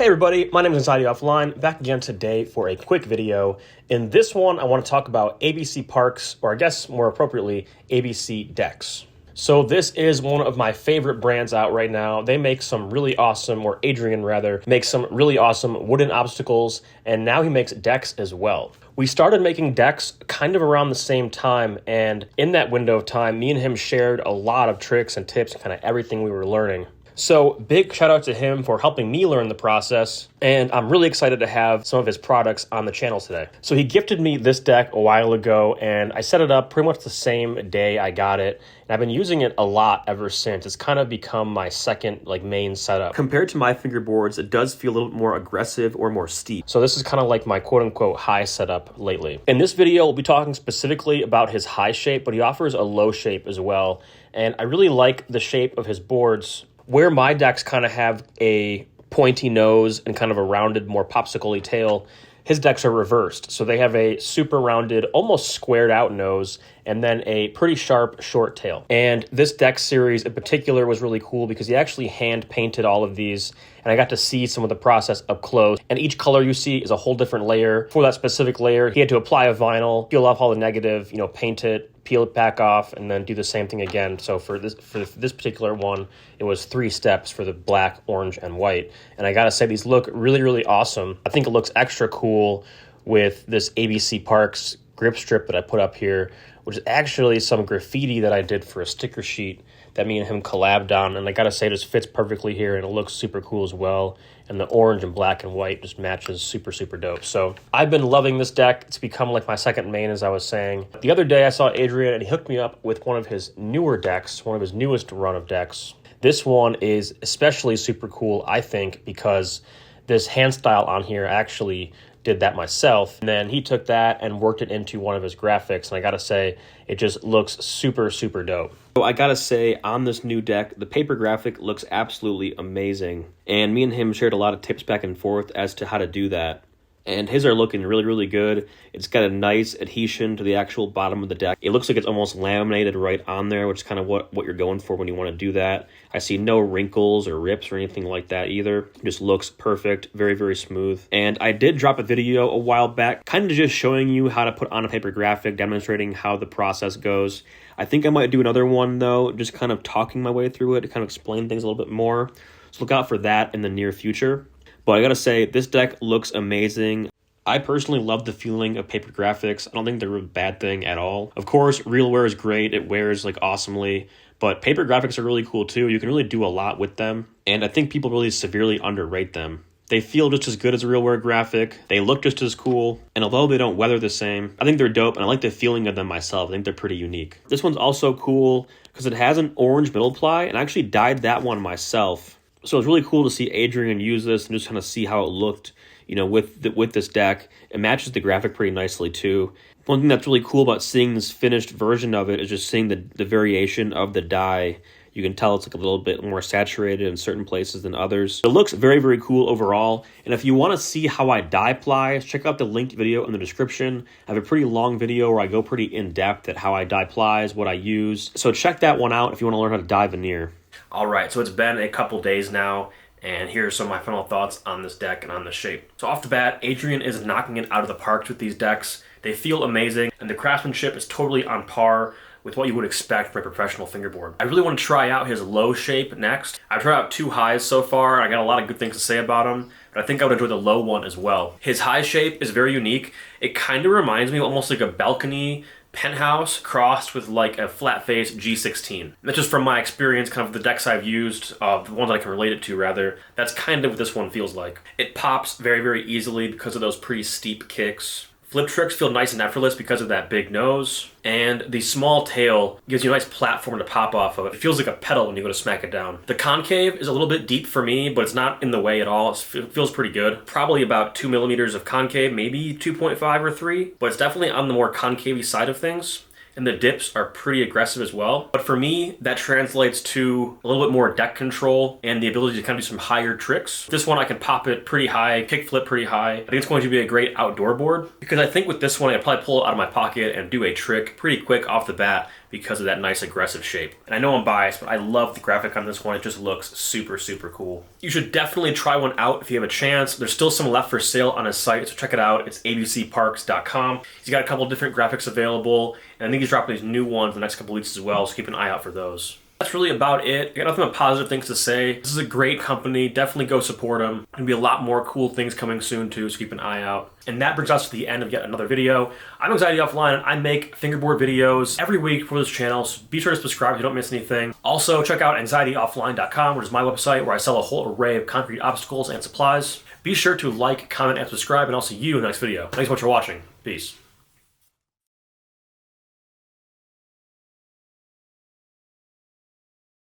Hey everybody, my name is Anxiety Offline, back again today for a quick video. In this one, I want to talk about ABC Parks, or I guess more appropriately, ABC decks. So this is one of my favorite brands out right now. They make some really awesome, or Adrian rather, makes some really awesome wooden obstacles, and now he makes decks as well. We started making decks kind of around the same time, and in that window of time, me and him shared a lot of tricks and tips and kind of everything we were learning. So big shout out to him for helping me learn the process, and I'm really excited to have some of his products on the channel today. So he gifted me this deck a while ago, and I set it up pretty much the same day I got it, and I've been using it a lot ever since. It's kind of become my second main setup. Compared to my fingerboards, it does feel a little bit more aggressive or more steep. So this is kind of like my quote-unquote high setup lately. In this video, we'll be talking specifically about his high shape, but he offers a low shape as well, and I really like the shape of his boards. Where my decks kind of have a pointy nose and kind of a rounded, more popsicle-y tail, his decks are reversed. So they have a super rounded, almost squared out nose, and then a pretty sharp, short tail. And this deck series in particular was really cool because he actually hand painted all of these, and I got to see some of the process up close. And each color you see is a whole different layer. For that specific layer, he had to apply a vinyl, peel off all the negative, paint it, peel it back off, and then do the same thing again. So for this particular one, it was 3 steps for the black, orange, and white. And I gotta say, these look really, really awesome. I think it looks extra cool with this ABC Parks grip strip that I put up here, which is actually some graffiti that I did for a sticker sheet that me and him collabed on. And I gotta say, it just fits perfectly here, and it looks super cool as well. And the orange and black and white just matches super, super dope. So I've been loving this deck. It's become like my second main, as I was saying. The other day I saw Adrian, and he hooked me up with one of his newer decks, one of his newest run of decks. This one is especially super cool, I think, because this hand style on here actually did that myself, and then he took that and worked it into one of his graphics, and I gotta say, it just looks super, super dope. So I gotta say, on this new deck, the paper graphic looks absolutely amazing, and me and him shared a lot of tips back and forth as to how to do that. And his are looking really, really good. It's got a nice adhesion to the actual bottom of the deck. It looks like it's almost laminated right on there, which is kind of what you're going for when you want to do that. I see no wrinkles or rips or anything like that either. It just looks perfect, very, very smooth. And I did drop a video a while back, kind of just showing you how to put on a paper graphic, demonstrating how the process goes. I think I might do another one though, just kind of talking my way through it to kind of explain things a little bit more. So look out for that in the near future. But I gotta say, this deck looks amazing. I personally love the feeling of paper graphics. I don't think they're a bad thing at all. Of course, real wear is great. It wears awesomely. But paper graphics are really cool too. You can really do a lot with them. And I think people really severely underrate them. They feel just as good as a real wear graphic. They look just as cool. And although they don't weather the same, I think they're dope, and I like the feeling of them myself. I think they're pretty unique. This one's also cool because it has an orange middle ply, and I actually dyed that one myself. So it's really cool to see Adrian use this and just kind of see how it looked, with this deck. It matches the graphic pretty nicely too. One thing that's really cool about seeing this finished version of it is just seeing the variation of the dye. You can tell it's a little bit more saturated in certain places than others. It looks very, very cool overall. And if you want to see how I dye ply, check out the linked video in the description. I have a pretty long video where I go pretty in-depth at how I dye plies, what I use. So check that one out if you want to learn how to dye veneer. All right, so it's been a couple days now, and here are some of my final thoughts on this deck and on the shape. So off the bat, Adrian is knocking it out of the park with these decks. They feel amazing, and the craftsmanship is totally on par with what you would expect from a professional fingerboard. I really want to try out his low shape next. I've tried out 2 highs so far, and I got a lot of good things to say about them, but I think I would enjoy the low one as well. His high shape is very unique. It kind of reminds me of almost like a balcony penthouse crossed with a flat face G16. That's just from my experience, kind of the decks I've used, the ones I can relate it to rather. That's kind of what this one feels like. It pops very, very easily because of those pretty steep kicks. Flip tricks feel nice and effortless because of that big nose, and the small tail gives you a nice platform to pop off of. It feels like a pedal when you go to smack it down. The concave is a little bit deep for me, but it's not in the way at all. It feels pretty good. Probably about 2 millimeters of concave, maybe 2.5 or 3, but it's definitely on the more concave side of things. And the dips are pretty aggressive as well. But for me, that translates to a little bit more deck control and the ability to kind of do some higher tricks. This one I can pop it pretty high, kick flip pretty high. I think it's going to be a great outdoor board because I think with this one, I'd probably pull it out of my pocket and do a trick pretty quick off the bat because of that nice aggressive shape. And I know I'm biased, but I love the graphic on this one. It just looks super, super cool. You should definitely try one out if you have a chance. There's still some left for sale on his site, so check it out. It's abcparks.com. He's got a couple different graphics available, and I think he's dropping these new ones the next couple weeks as well, so keep an eye out for those. That's really about it. I got nothing but positive things to say. This is a great company. Definitely go support them. Gonna be a lot more cool things coming soon too, so keep an eye out. And that brings us to the end of yet another video. I'm Anxiety Offline, and I make fingerboard videos every week for this channel, so be sure to subscribe so you don't miss anything. Also, check out anxietyoffline.com, which is my website where I sell a whole array of concrete obstacles and supplies. Be sure to like, comment, and subscribe, and I'll see you in the next video. Thanks so much for watching. Peace.